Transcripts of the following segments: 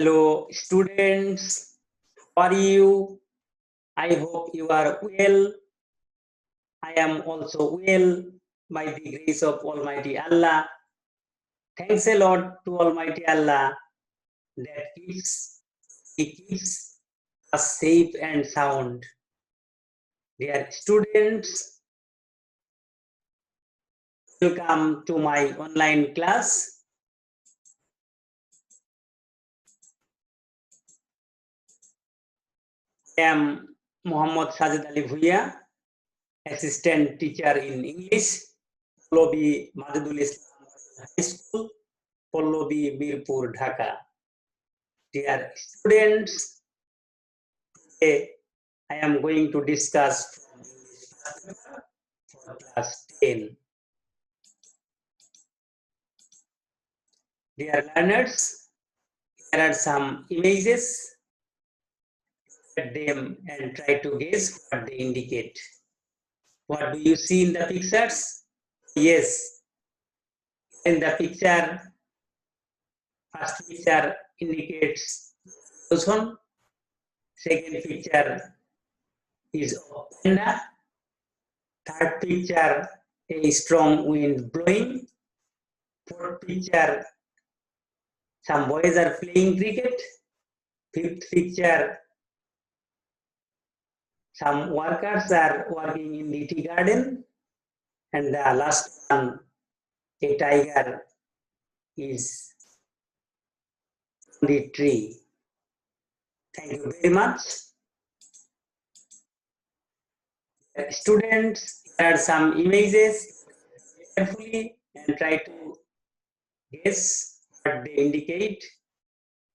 Hello, students. How are you? I hope you are well. I am also well by the grace of Almighty Allah. Thanks a lot to Almighty Allah that He keeps us safe and sound. Dear students, welcome to my online class. I am Muhammad Sazed Ali Bhuiya, assistant teacher in English, Lobi Majidul Islam High School, Pollobi, Mirpur, Dhaka. Dear students, today I am going to discuss for class 10. Dear learners, here are some images. Look at them and try to guess what they indicate. What do you see in the pictures? Yes, in the picture, first picture indicates ozone. Second picture is of panda. Third picture, a strong wind blowing. Fourth picture, some boys are playing cricket. Fifth picture, some workers are working in the tea garden. And the last one, a tiger is on the tree. Thank you very much. Students, here are some images. Carefully and try to guess what they indicate.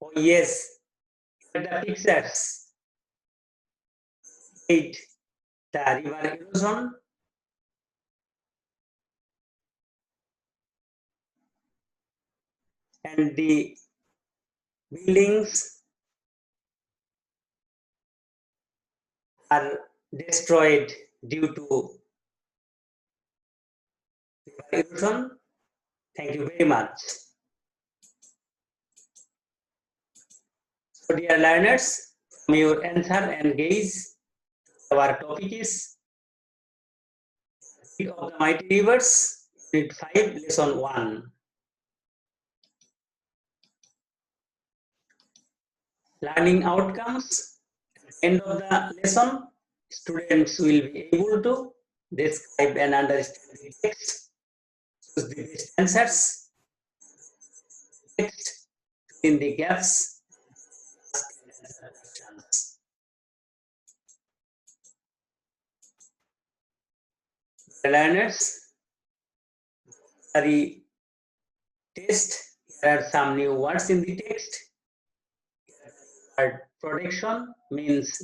Oh yes, here are the pictures. The river erosion, and the buildings are destroyed due to river erosion. Thank you very much. So dear learners, from your answer and gaze, our topic is of the Mighty Rivers, Unit 5, Lesson 1. Learning outcomes. At the end of the lesson, students will be able to describe and understand the text, choose the best answers, text in the gaps, ask and answer questions. The learners, sorry, test. Here are some new words in the text. Word protection means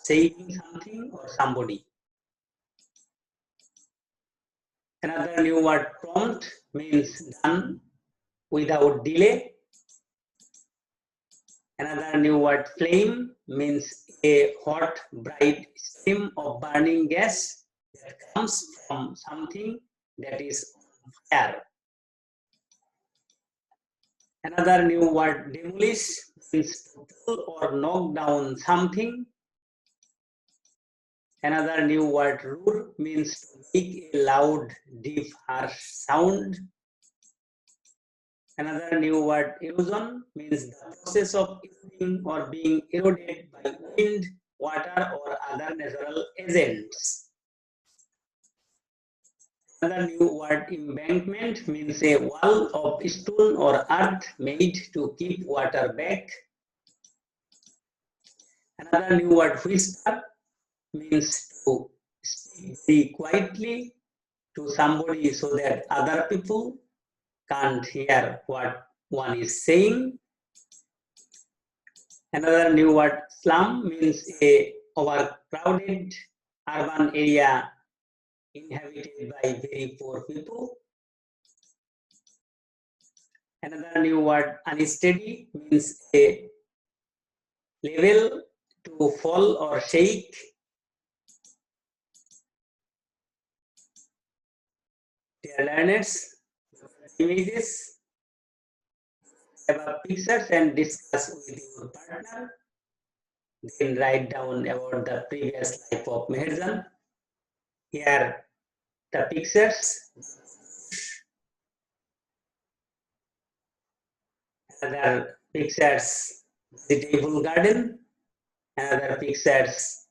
saving something or somebody. Another new word prompt means done without delay. Another new word flame means a hot, bright stream of burning gas that comes from something that is on fire. Another new word demolish means to pull or knock down something. Another new word roar means to make a loud, deep, harsh sound. Another new word erosion means the process of eroding or being eroded by wind, water, or other natural agents. Another new word embankment means a wall of stone or earth made to keep water back. Another new word whisper means to speak quietly to somebody so that other people can't hear what one is saying. Another new word slum means a overcrowded urban area inhabited by very poor people. Another new word unsteady means a level to fall or shake. Dear learners, images, above pictures and discuss with your partner. Then write down about the previous life of Meherjan. Here the pictures, another pictures vegetable garden, another pictures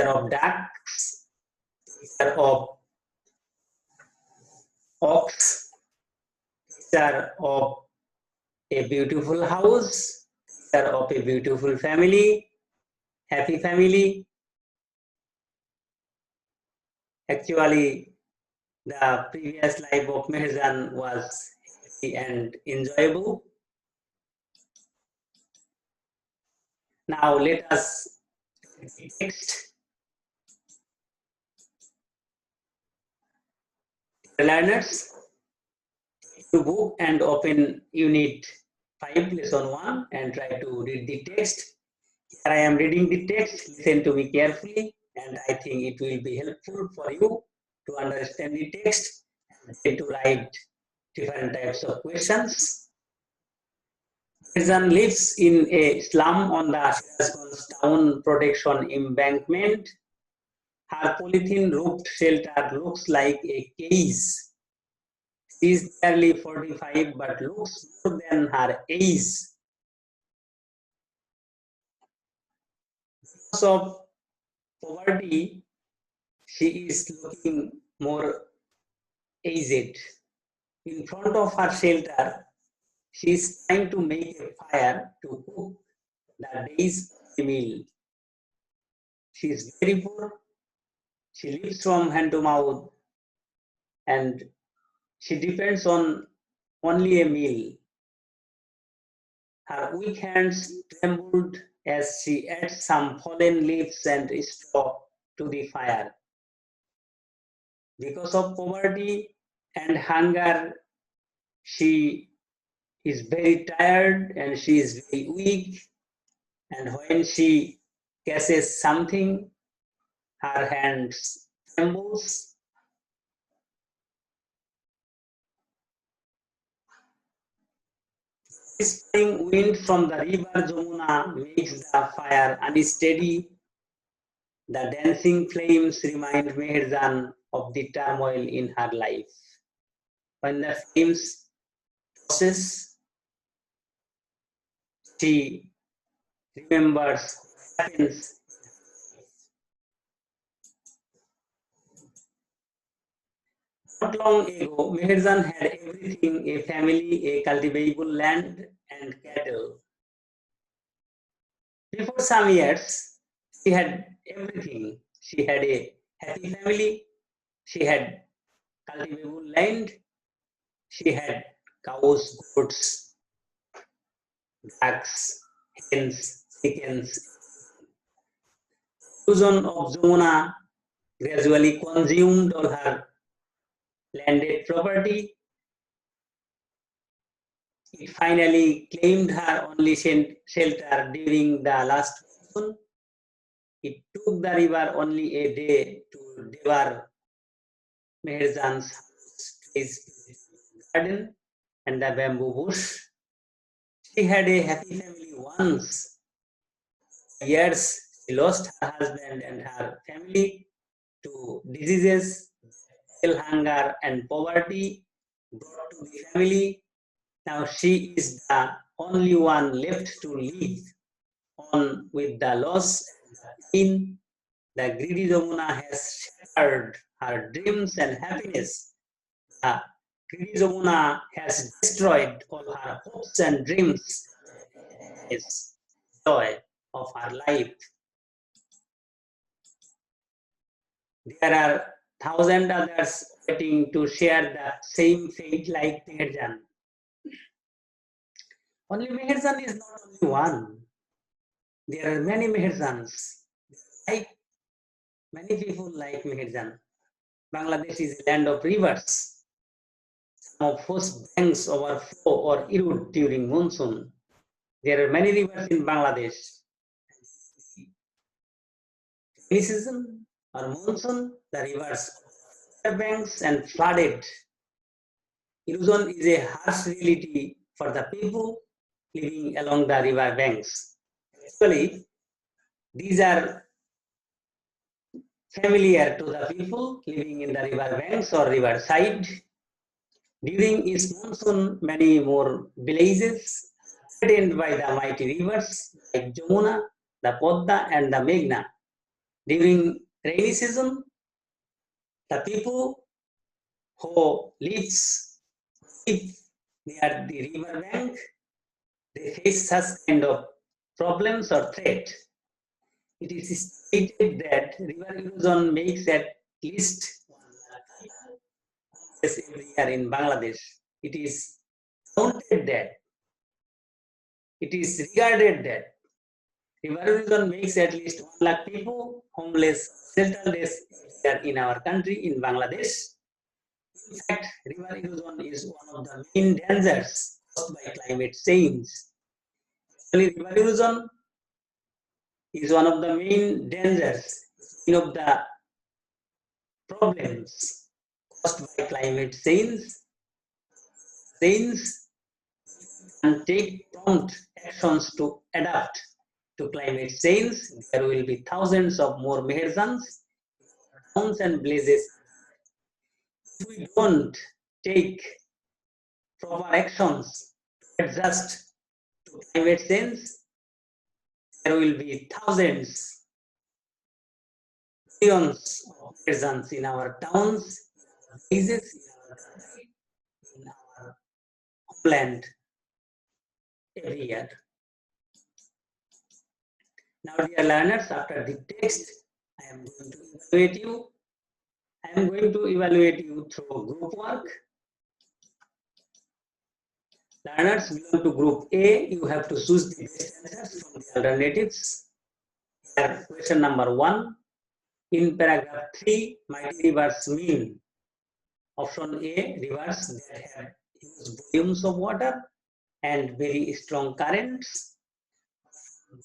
of ducks, picture of ox, picture of a beautiful house, picture of a beautiful family, happy family. Actually, the previous life of Meherjan was happy and enjoyable. Now let us text. Learners, to book and open unit 5 lesson 1 and try to read the text. Here I am reading the text. Listen to me carefully, and I think it will be helpful for you to understand the text and to write different types of questions. Person lives in a slum on the Sirajganj town protection embankment. Her polythene roofed shelter looks like a cage. She is barely 45 but looks more than her age. Because of poverty, she is looking more aged. In front of her shelter, she is trying to make a fire to cook the day's meal. She is very poor. She lives from hand to mouth and she depends on only a meal. Her weak hands trembled as she adds some fallen leaves and straw to the fire. Because of poverty and hunger, she is very tired and she is very weak. And when she catches something, her hands trembles. The spring wind from the river Jamuna makes the fire unsteady. The dancing flames remind Meherjan of the turmoil in her life. When the flames tosses, she remembers what happens. Not long ago, Meherjan had everything: a family, a cultivable land, and cattle. Before some years, she had everything. She had a happy family, she had cultivable land, she had cows, goats, ducks, hens, chickens. The erosion of Jamuna gradually consumed all her landed property. It finally claimed her only shelter during the last monsoon. It took the river only a day to devour Meherjan's house, garden, and the bamboo bush. She had a happy family once. For years, she lost her husband and her family to diseases, hunger, and poverty brought to the family. Now she is the only one left to live on with the loss and the pain. The greedy Jamuna has shattered her dreams and happiness. The greedy Jamuna has destroyed all her hopes and dreams. Is joy of her life. There are thousand others waiting to share the same fate like Meherjan. Only Meherjan is not only one. There are many Meherjans. Like many people like Meherjan. Bangladesh is a land of rivers. Some of whose banks overflow or erode during monsoon. There are many rivers in Bangladesh. Any season or monsoon, the rivers banks and flooded. Erosion is a harsh reality for the people living along the river banks. Actually, these are familiar to the people living in the river banks or river side. During its monsoon, many more villages threatened by the mighty rivers like Jamuna, the Podda, and the Meghna. During rainy season, the people who live near the river bank, they face such kind of problems or threat. It is stated that river erosion makes at least every year in Bangladesh. It is counted that, it is regarded that river erosion makes at least 1 lakh people homeless, shelterless in our country, in Bangladesh. In fact, river erosion is one of the main dangers caused by climate change. Actually, river erosion is one of the main dangers, one of the problems caused by climate change. And take prompt actions to adapt to climate change. There will be thousands of more meherzans, towns and villages. If we don't take proper actions to adjust to climate change, there will be thousands, millions of meherzans in our towns, villages, in our homeland every year. Now, dear learners, after the text, I am going to evaluate you. I am going to evaluate you through group work. Learners belong to group A. You have to choose the best answers from the alternatives. Here, question number 1. In paragraph 3, mighty rivers mean option A, rivers that have huge volumes of water and very strong currents.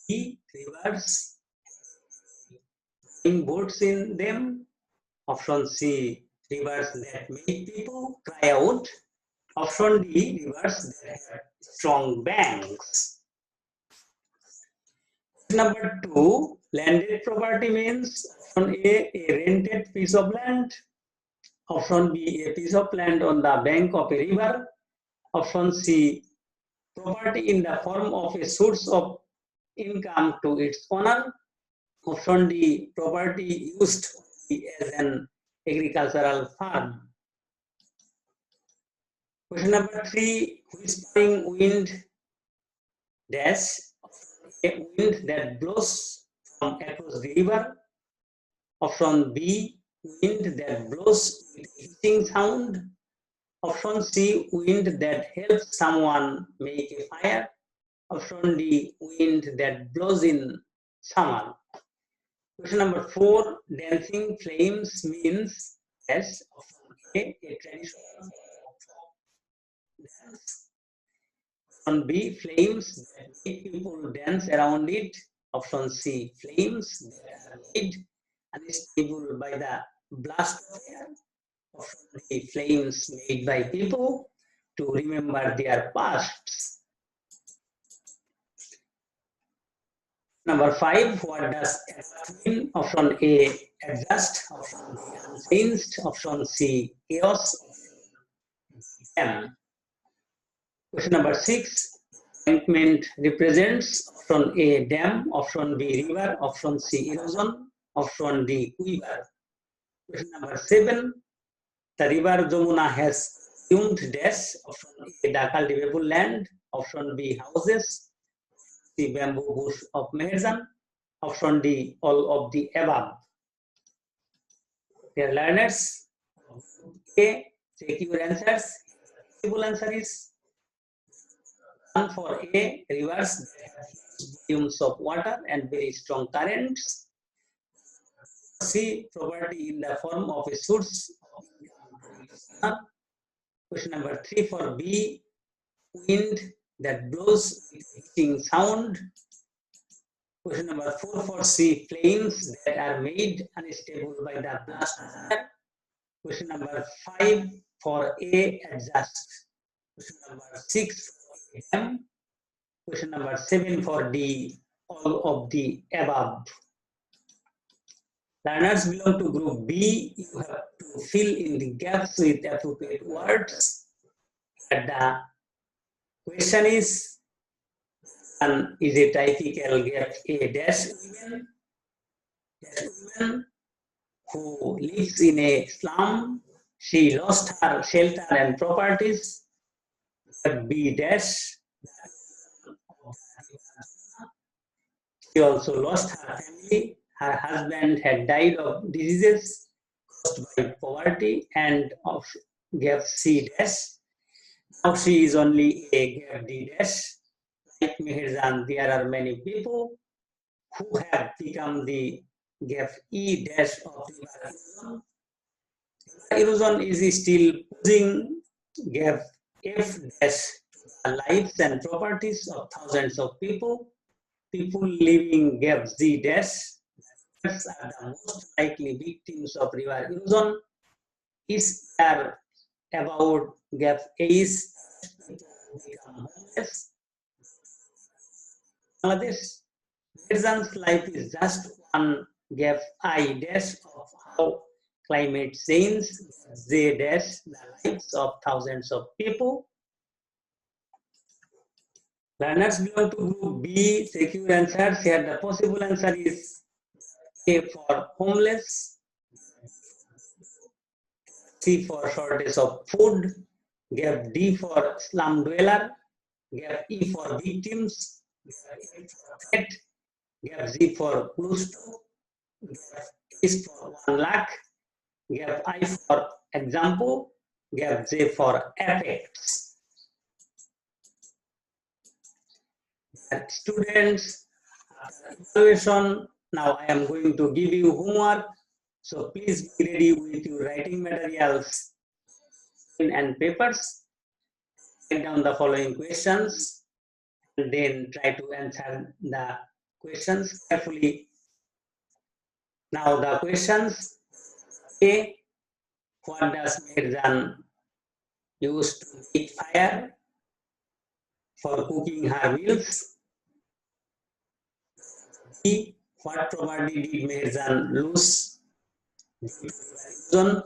B, rivers having boats in them. Option C, rivers that make people cry out. Option D, rivers that have strong banks. Number 2, landed property means option A rented piece of land. Option B, a piece of land on the bank of a river. Option C, property in the form of a source of income to its owner. Option D, property used as an agricultural farm. Question number 3, whispering wind dash, a wind that blows from across the river. Option B, wind that blows with hissing sound. Option C, wind that helps someone make a fire. Option D, wind that blows in summer. Question number 4, dancing flames means yes. Option A traditional dance. Option B, flames that make people dance around it. Option C, flames that are made unstable by the blast of air. Option D, flames made by people to remember their pasts. Number 5, what does adjust mean? Option A, adjust. Option B, unchanged. Option C, chaos. M. Question number 6, embankment represents option A, dam. Option B, river. Option C, erosion. Option D, weaver. Question number 7, the river Jamuna has assumed dash. Option A, the cultivable land. Option B, houses. C, bamboo bush of Meherzan. Option D, all of the above. Dear learners, A, check your answers. The possible answer is 1 for A, rivers that have huge volumes of water and very strong currents. C, property in the form of a source of income. Question number 3 for B, wind that blows with hissing sound. Question number 4 for C, flames that are made unstable by the blast of air. Question number 5 for A, adjust. Question number 6 M. Question number 7 for D, all of the above. Learners belong to group B. You have to fill in the gaps with appropriate words. And the question is a typical gap A dash woman who lives in a slum. She lost her shelter and properties. B dash. She also lost her family. Her husband had died of diseases caused by poverty and of gap C dash. Now she is only a gap D dash. Like Meherjan, there are many people who have become the gap E dash of erosion. Erosion is still pushing gap F dash the lives and properties of thousands of people. People living gap Z dash are the most likely victims of river erosion. Is there about gap A's become homeless? Bangladesh Meherjan's life is just one gap I dash of how climate change Z dash the lives of thousands of people. Learners belong to group B. Secure answers. Here the possible answer is A for homeless, C for shortage of food, gap D for slum dweller, gap E for victims, gap A for threat, gap Z for close to, gap is for 1 lakh, gap I for example, gap J for effects. Students, evaluation. Now I am going to give you homework. So please be ready with your writing materials and papers. Write down the following questions and then try to answer the questions carefully. Now the questions. A. What does Meherjan use to make fire for cooking her meals? B. What property did Meherjan lose? Question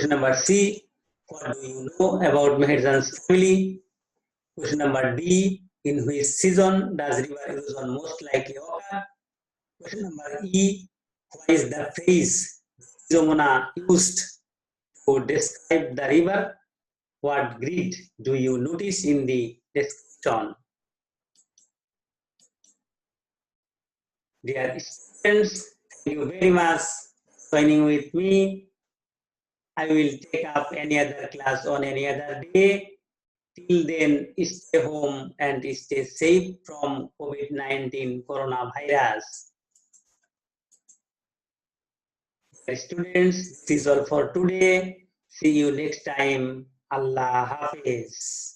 number C. What do you know about Meherjan's family? Question number D. In which season does river erosion most likely occur? Question number E. Why is the phrase Zomona used to describe the river? What grid do you notice in the description? Dear students, thank you very much for joining with me. I will take up any other class on any other day. Till then, stay home and stay safe from COVID-19 coronavirus. Students, this is all for today. See you next time. Allah Hafiz.